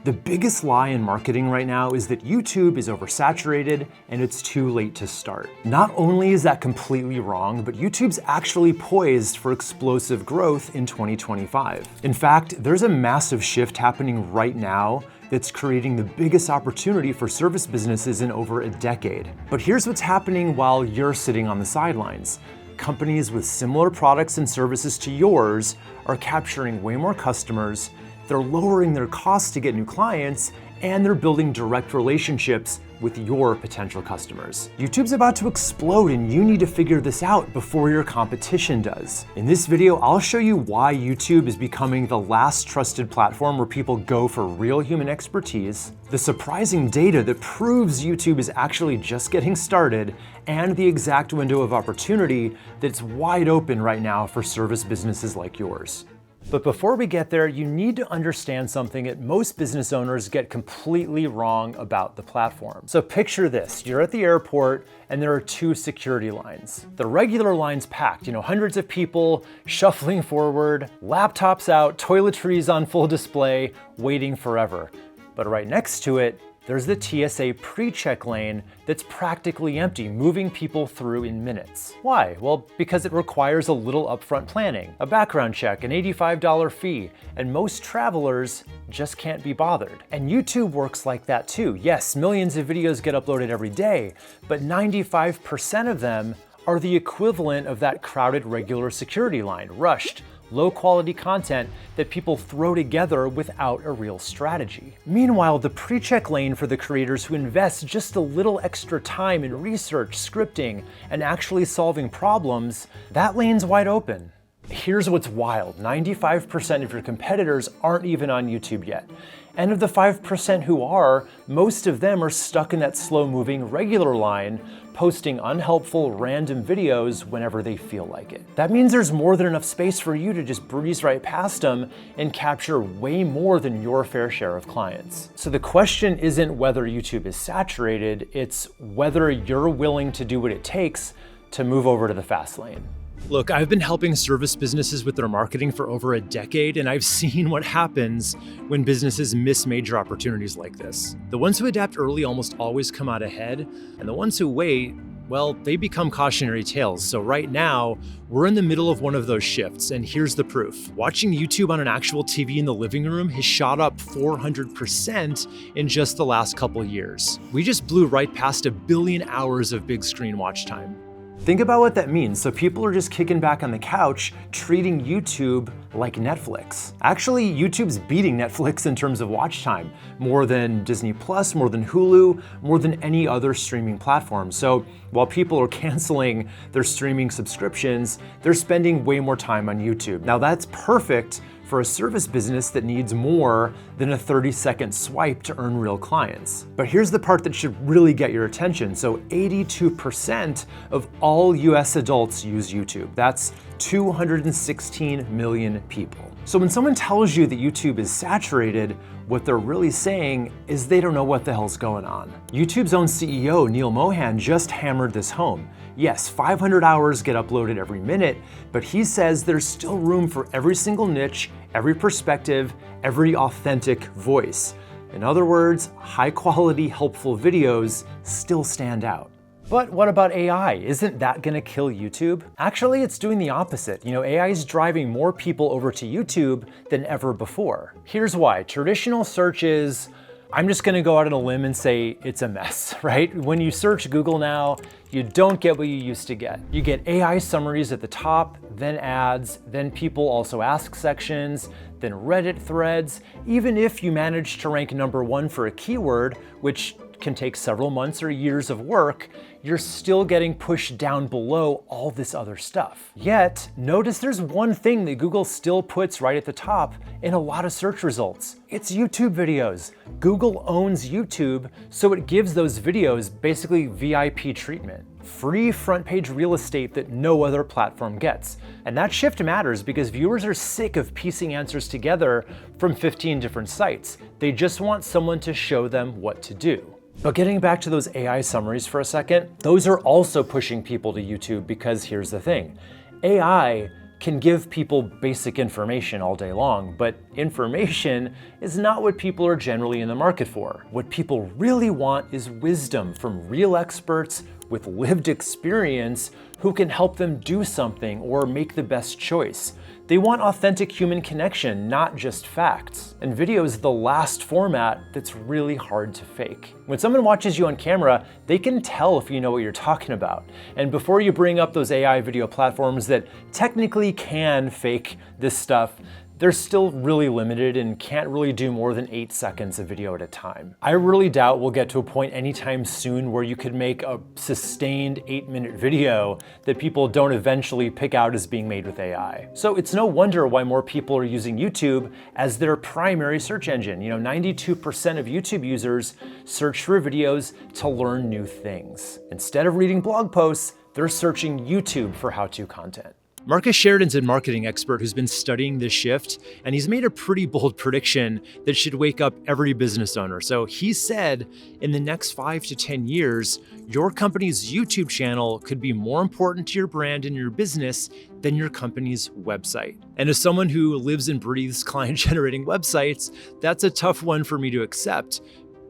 The biggest lie in marketing right now is that YouTube is oversaturated and it's too late to start. Not only is that completely wrong, but YouTube's actually poised for explosive growth in 2025. In fact, there's a massive shift happening right now that's creating the biggest opportunity for service businesses in over a decade. But here's what's happening while you're sitting on the sidelines. Companies with similar products and services to yours are capturing way more customers, they're lowering their costs to get new clients, and they're building direct relationships with your potential customers. YouTube's about to explode and you need to figure this out before your competition does. In this video, I'll show you why YouTube is becoming the last trusted platform where people go for real human expertise, the surprising data that proves YouTube is actually just getting started, and the exact window of opportunity that's wide open right now for service businesses like yours. But before we get there, you need to understand something that most business owners get completely wrong about the platform. So picture this, you're at the airport and there are two security lines. The regular line's packed, hundreds of people shuffling forward, laptops out, toiletries on full display, waiting forever. But right next to it, there's the TSA pre-check lane that's practically empty, moving people through in minutes. Why? Well, because it requires a little upfront planning, a background check, an $85 fee, and most travelers just can't be bothered. And YouTube works like that too. Yes, millions of videos get uploaded every day, but 95% of them are the equivalent of that crowded regular security line, rushed, low-quality content that people throw together without a real strategy. Meanwhile, the pre-check lane for the creators who invest just a little extra time in research, scripting, and actually solving problems, that lane's wide open. Here's what's wild, 95% of your competitors aren't even on YouTube yet. And of the 5% who are, most of them are stuck in that slow-moving regular line, posting unhelpful random videos whenever they feel like it. That means there's more than enough space for you to just breeze right past them and capture way more than your fair share of clients. So the question isn't whether YouTube is saturated, it's whether you're willing to do what it takes to move over to the fast lane. Look, I've been helping service businesses with their marketing for over a decade, and I've seen what happens when businesses miss major opportunities like this. The ones who adapt early almost always come out ahead, and the ones who wait, well, they become cautionary tales. So right now, we're in the middle of one of those shifts, and here's the proof. Watching YouTube on an actual TV in the living room has shot up 400% in just the last couple years. We just blew right past 1 billion hours of big screen watch time. Think about what that means. So people are just kicking back on the couch, treating YouTube like Netflix. Actually, YouTube's beating Netflix in terms of watch time, more than Disney Plus, more than Hulu, more than any other streaming platform. So while people are canceling their streaming subscriptions, they're spending way more time on YouTube. Now that's perfect for a service business that needs more than a 30-second swipe to earn real clients. But here's the part that should really get your attention. So 82% of all US adults use YouTube. That's 216 million people. So when someone tells you that YouTube is saturated, what they're really saying is they don't know what the hell's going on. YouTube's own CEO, Neil Mohan, just hammered this home. Yes, 500 hours get uploaded every minute, but he says there's still room for every single niche, every perspective, every authentic voice. In other words, high-quality, helpful videos still stand out. But what about AI? Isn't that gonna kill YouTube? Actually, it's doing the opposite. AI is driving more people over to YouTube than ever before. Here's why. Traditional search is, I'm just gonna go out on a limb and say it's a mess, right? When you search Google now, you don't get what you used to get. You get AI summaries at the top, then ads, then people also ask sections, then Reddit threads. Even if you manage to rank #1 for a keyword, which can take several months or years of work, you're still getting pushed down below all this other stuff. Yet, notice there's one thing that Google still puts right at the top in a lot of search results. It's YouTube videos. Google owns YouTube, so it gives those videos basically VIP treatment. Free front page real estate that no other platform gets. And that shift matters because viewers are sick of piecing answers together from 15 different sites. They just want someone to show them what to do. But getting back to those AI summaries for a second, those are also pushing people to YouTube because here's the thing. AI can give people basic information all day long, but information is not what people are generally in the market for. What people really want is wisdom from real experts with lived experience who can help them do something or make the best choice. They want authentic human connection, not just facts. And video is the last format that's really hard to fake. When someone watches you on camera, they can tell if you know what you're talking about. And before you bring up those AI video platforms that technically can fake this stuff, they're still really limited and can't really do more than 8 seconds of video at a time. I really doubt we'll get to a point anytime soon where you could make a sustained 8-minute video that people don't eventually pick out as being made with AI. So it's no wonder why more people are using YouTube as their primary search engine. 92% of YouTube users search for videos to learn new things. Instead of reading blog posts, they're searching YouTube for how-to content. Marcus Sheridan's a marketing expert who's been studying this shift, and he's made a pretty bold prediction that should wake up every business owner. So he said in the next 5 to 10 years, your company's YouTube channel could be more important to your brand and your business than your company's website. And as someone who lives and breathes client-generating websites, that's a tough one for me to accept.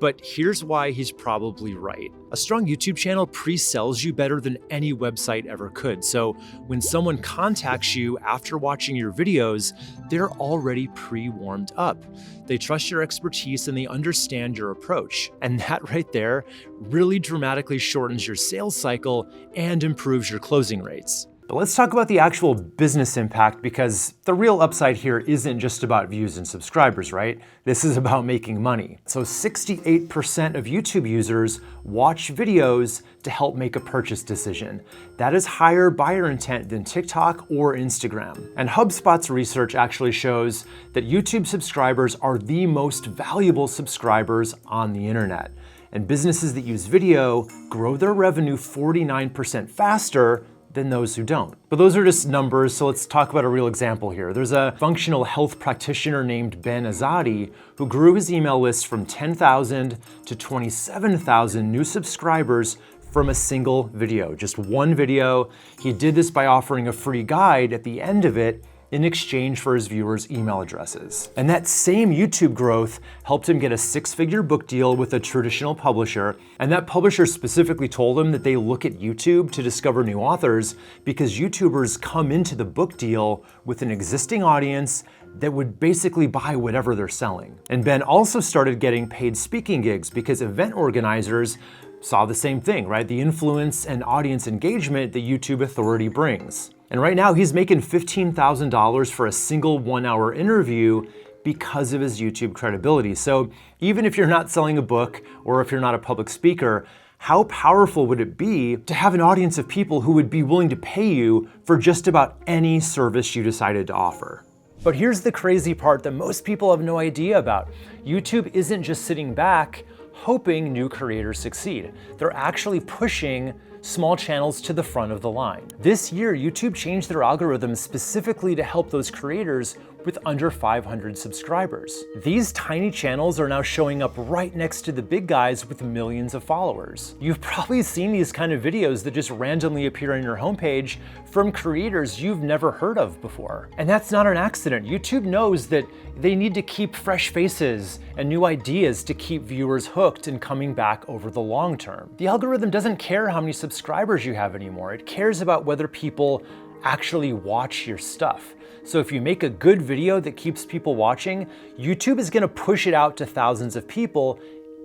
But here's why he's probably right. A strong YouTube channel pre-sells you better than any website ever could. So when someone contacts you after watching your videos, they're already pre-warmed up. They trust your expertise and they understand your approach. And that right there really dramatically shortens your sales cycle and improves your closing rates. But let's talk about the actual business impact, because the real upside here isn't just about views and subscribers, right? This is about making money. So 68% of YouTube users watch videos to help make a purchase decision. That is higher buyer intent than TikTok or Instagram. And HubSpot's research actually shows that YouTube subscribers are the most valuable subscribers on the internet. And businesses that use video grow their revenue 49% faster than those who don't. But those are just numbers, so let's talk about a real example here. There's a functional health practitioner named Ben Azadi who grew his email list from 10,000 to 27,000 new subscribers from a single video, just one video. He did this by offering a free guide at the end of it in exchange for his viewers' email addresses. And that same YouTube growth helped him get a 6-figure book deal with a traditional publisher. And that publisher specifically told him that they look at YouTube to discover new authors because YouTubers come into the book deal with an existing audience that would basically buy whatever they're selling. And Ben also started getting paid speaking gigs because event organizers saw the same thing, right? The influence and audience engagement that YouTube Authority brings. And right now he's making $15,000 for a single 1-hour interview because of his YouTube credibility. So even if you're not selling a book or if you're not a public speaker, how powerful would it be to have an audience of people who would be willing to pay you for just about any service you decided to offer? But here's the crazy part that most people have no idea about. YouTube isn't just sitting back hoping new creators succeed. They're actually pushing small channels to the front of the line. This year, YouTube changed their algorithm specifically to help those creators with under 500 subscribers. These tiny channels are now showing up right next to the big guys with millions of followers. You've probably seen these kind of videos that just randomly appear on your homepage from creators you've never heard of before. And that's not an accident. YouTube knows that they need to keep fresh faces and new ideas to keep viewers hooked and coming back over the long term. The algorithm doesn't care how many subscribers you have anymore. It cares about whether people actually watch your stuff. So if you make a good video that keeps people watching, YouTube is gonna push it out to thousands of people,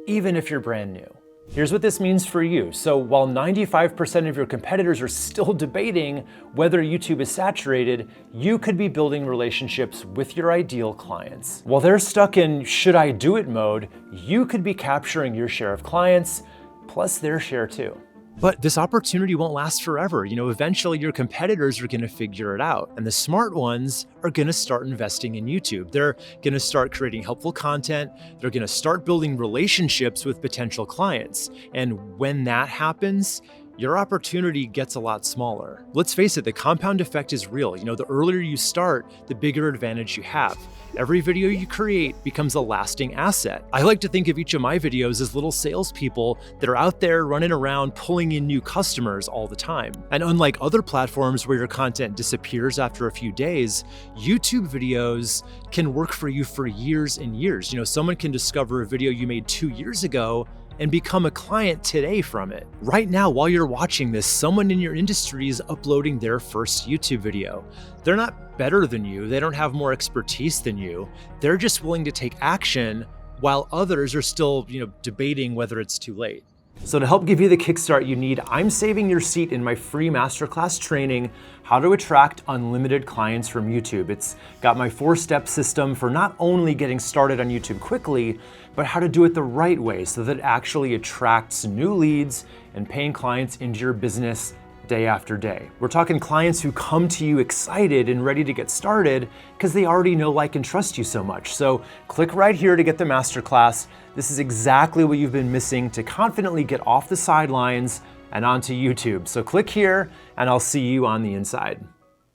even if you're brand new. Here's what this means for you. So while 95% of your competitors are still debating whether YouTube is saturated, you could be building relationships with your ideal clients. While they're stuck in should I do it mode, you could be capturing your share of clients, plus their share too. But this opportunity won't last forever. Eventually your competitors are gonna figure it out. And the smart ones are gonna start investing in YouTube. They're gonna start creating helpful content. They're gonna start building relationships with potential clients. And when that happens, your opportunity gets a lot smaller. Let's face it, the compound effect is real. The earlier you start, the bigger advantage you have. Every video you create becomes a lasting asset. I like to think of each of my videos as little salespeople that are out there running around pulling in new customers all the time. And unlike other platforms where your content disappears after a few days, YouTube videos can work for you for years and years. Someone can discover a video you made 2 years ago and become a client today from it. Right now, while you're watching this, someone in your industry is uploading their first YouTube video. They're not better than you. They don't have more expertise than you. They're just willing to take action while others are still, debating whether it's too late. So to help give you the kickstart you need, I'm saving your seat in my free masterclass training, How to Attract Unlimited Clients from YouTube. It's got my 4-step system for not only getting started on YouTube quickly, but how to do it the right way so that it actually attracts new leads and paying clients into your business day after day. We're talking clients who come to you excited and ready to get started because they already know, like, and trust you so much. So click right here to get the masterclass. This is exactly what you've been missing to confidently get off the sidelines and onto YouTube. So click here and I'll see you on the inside.